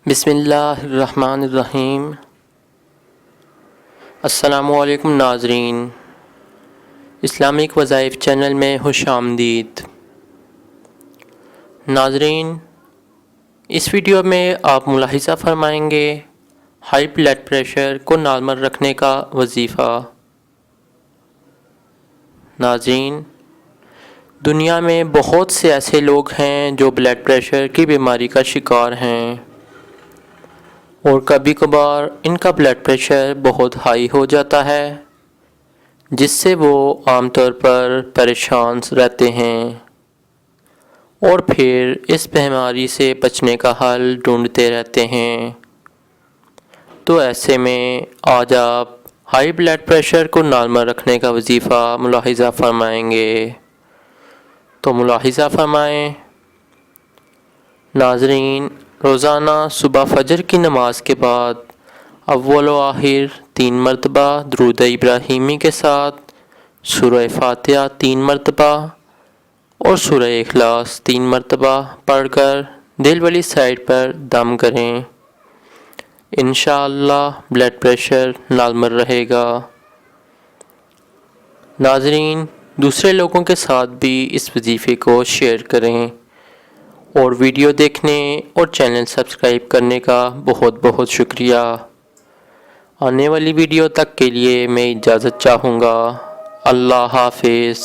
بسم اللہ الرحمن الرحیم۔ السلام علیکم ناظرین، اسلامک وظائف چینل میں خوش آمدید۔ ناظرین، اس ویڈیو میں آپ ملاحظہ فرمائیں گے ہائی بلڈ پریشر کو نارمل رکھنے کا وظیفہ۔ ناظرین، دنیا میں بہت سے ایسے لوگ ہیں جو بلڈ پریشر کی بیماری کا شکار ہیں، اور کبھی کبھار ان کا بلڈ پریشر بہت ہائی ہو جاتا ہے، جس سے وہ عام طور پر پریشان رہتے ہیں اور پھر اس بیماری سے بچنے کا حل ڈھونڈتے رہتے ہیں۔ تو ایسے میں آج آپ ہائی بلڈ پریشر کو نارمل رکھنے کا وظیفہ ملاحظہ فرمائیں گے۔ تو ملاحظہ فرمائیں۔ ناظرین، روزانہ صبح فجر کی نماز کے بعد اول و آخر 3 مرتبہ درود ابراہیمی کے ساتھ سورہ فاتحہ 3 مرتبہ اور سورہ اخلاص 3 مرتبہ پڑھ کر دل والی سائڈ پر دم کریں۔ انشاءاللہ بلڈ پریشر نارمل رہے گا۔ ناظرین، دوسرے لوگوں کے ساتھ بھی اس وظیفے کو شیئر کریں، اور ویڈیو دیکھنے اور چینل سبسکرائب کرنے کا بہت بہت شکریہ۔ آنے والی ویڈیو تک کے لیے میں اجازت چاہوں گا۔ اللہ حافظ۔